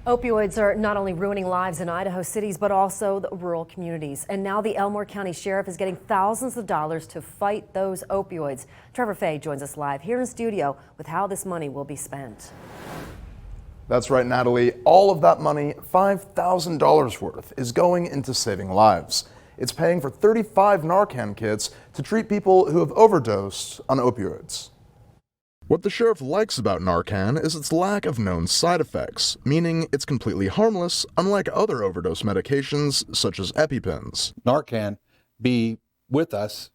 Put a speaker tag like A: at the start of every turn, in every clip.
A: Opioids are not only ruining lives in Idaho cities, but also the rural communities. And now the Elmore County Sheriff is getting thousands of dollars to fight those opioids. Trevor Fay joins us live here in studio with how this money will be spent.
B: That's right, Natalie. All of that money, $5,000 worth, is going into saving lives. It's paying for 35 Narcan kits to treat people who have overdosed on opioids. What the sheriff likes about Narcan is its lack of known side effects, meaning it's completely harmless, unlike other overdose medications such as EpiPens.
C: Narcan be with us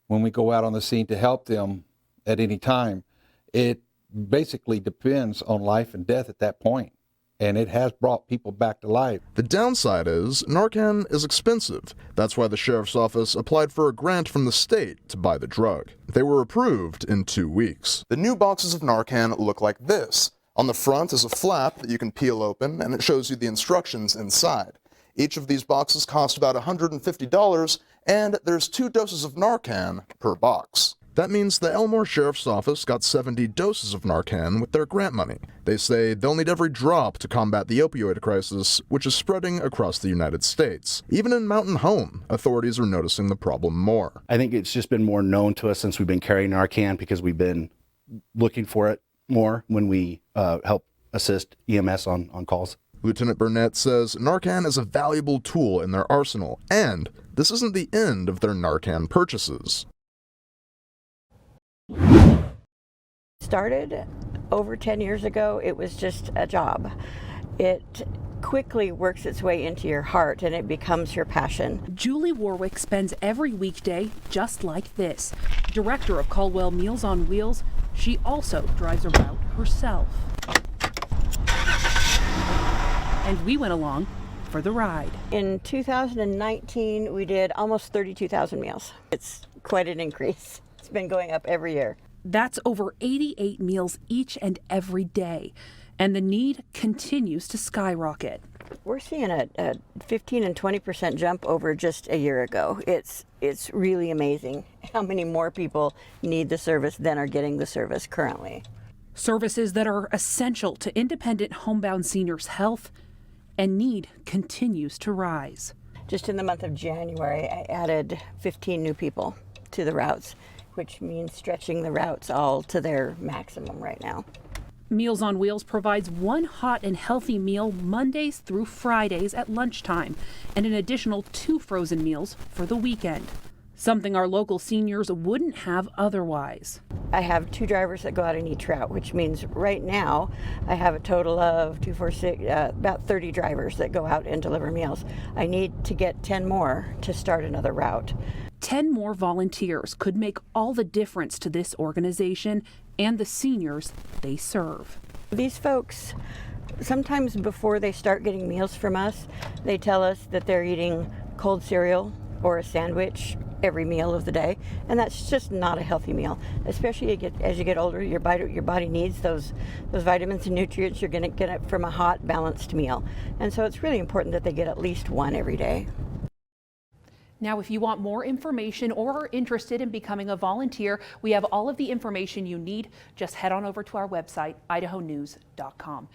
C: when we go out on the scene to help them at any time. It basically depends on life and death at that point, and it has brought people back to life.
B: The downside is Narcan is expensive. That's why the sheriff's office applied for a grant from the state to buy the drug. They were approved in 2 weeks. The new boxes of Narcan look like this. On the front is a flap that you can peel open, and it shows you the instructions inside. Each of these boxes cost about $150, and there's 2 doses of Narcan per box. That means the Elmore Sheriff's Office got 70 doses of Narcan with their grant money. They say they'll need every drop to combat the opioid crisis, which is spreading across the United States. Even in Mountain Home, authorities are noticing the problem more.
D: I think it's just been more known to us since we've been carrying Narcan because we've been looking for it more when we help assist EMS on calls.
B: Lieutenant Burnett says Narcan is a valuable tool in their arsenal, and this isn't the end of their Narcan purchases.
E: Started over 10 years ago, it was just a job. It quickly works its way into your heart and it becomes your passion.
F: Julie Warwick spends every weekday just like this. Director of Caldwell Meals on Wheels, she also drives a route herself. And we went along for the ride.
E: In 2019, we did almost 32,000 meals. It's quite an increase. It's been going up every year.
F: That's over 88 meals each and every day, and the need continues to skyrocket.
E: We're seeing a 15 and 20% jump over just a year ago. It's really amazing how many more people need the service than are getting the service currently.
F: Services that are essential to independent homebound seniors' health, and need continues to rise.
E: Just in the month of January, I added 15 new people to the routes, which means stretching the routes all to their maximum right now.
F: Meals on Wheels provides one hot and healthy meal Mondays through Fridays at lunchtime, and an additional 2 frozen meals for the weekend, something our local seniors wouldn't have otherwise.
E: I have 2 drivers that go out in each route, which means right now I have a total of 2, 4, 6, about 30 drivers that go out and deliver meals. I need to get 10 more to start another route.
F: 10 more volunteers could make all the difference to this organization and the seniors they serve.
E: These folks, sometimes before they start getting meals from us, they tell us that they're eating cold cereal or a sandwich every meal of the day, and that's just not a healthy meal. Especially as you get older, your body needs those vitamins and nutrients. You're going to get it from a hot, balanced meal, and so it's really important that they get at least one every day.
F: Now, if you want more information or are interested in becoming a volunteer, we have all of the information you need. Just head on over to our website, idahonews.com.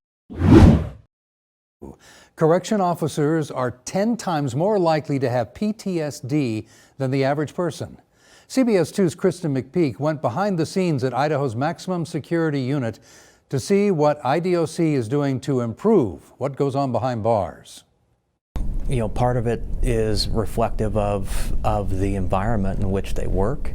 G: Correction officers are 10 times more likely to have PTSD than the average person. CBS 2's Kristen McPeak went behind the scenes at Idaho's maximum security unit to see what IDOC is doing to improve what goes on behind bars.
H: You know, part of it is reflective of the environment in which they work.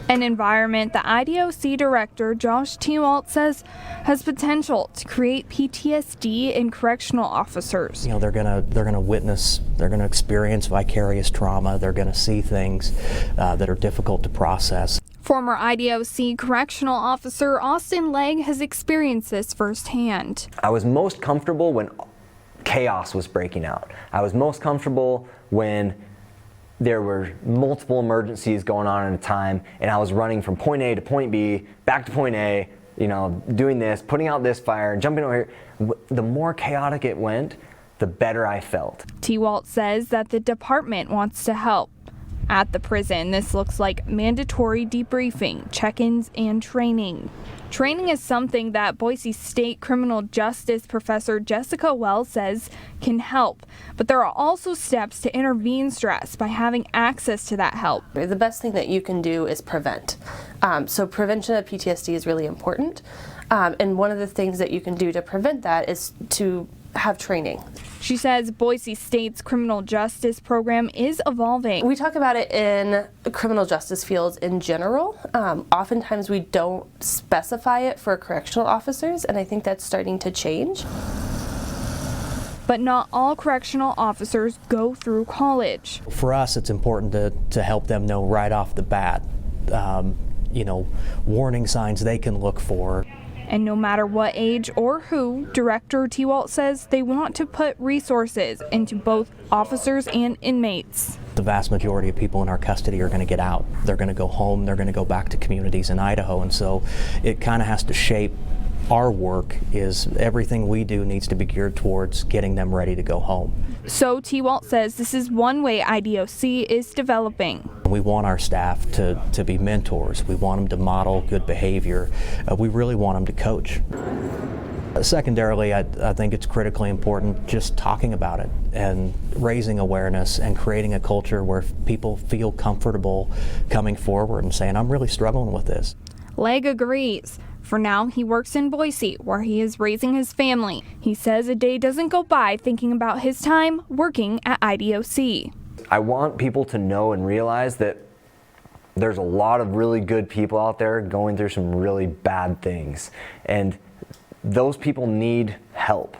I: An environment the IDOC director Josh Tewalt says has potential to create PTSD in correctional officers.
H: You know, they're gonna witness, they're gonna experience vicarious trauma. They're gonna see things that are difficult to process.
I: Former IDOC correctional officer Austin Legg has experienced this firsthand.
J: I was most comfortable when chaos was breaking out. I was most comfortable when there were multiple emergencies going on at a time and I was running from point A to point B, back to point A, you know, doing this, putting out this fire, jumping over here. The more chaotic it went, the better I felt.
I: Tewalt says that the department wants to help, At the prison, this looks like mandatory debriefing, check-ins, and training. Training is something that Boise State criminal justice professor Jessica Wells says can help, but there are also steps to intervene stress by having access to that help.
K: The best thing that you can do is prevent. So prevention of PTSD is really important, and one of the things that you can do to prevent that is to have training.
I: She says Boise State's criminal justice program is evolving.
K: We talk about it in criminal justice fields in general. Oftentimes we don't specify it for correctional officers, and I think that's starting to change.
I: But not all correctional officers go through college.
H: For us, it's important to help them know right off the bat, warning signs they can look for.
I: And no matter what age or who, Director T-Walt says they want to put resources into both officers and inmates.
H: The vast majority of people in our custody are going to get out. They're going to go home, they're going to go back to communities in Idaho, and so it kind of has to shape our work. Is everything we do needs to be geared towards getting them ready to go home.
I: So T-Walt says this is one way IDOC is developing.
H: We want our staff to be mentors. We want them to model good behavior. We really want them to coach. Secondarily, I think it's critically important just talking about it and raising awareness and creating a culture where people feel comfortable coming forward and saying, I'm really struggling with this.
I: Legg agrees. For now, he works in Boise, where he is raising his family. He says a day doesn't go by thinking about his time working at IDOC.
J: I want people to know and realize that there's a lot of really good people out there going through some really bad things, and those people need help.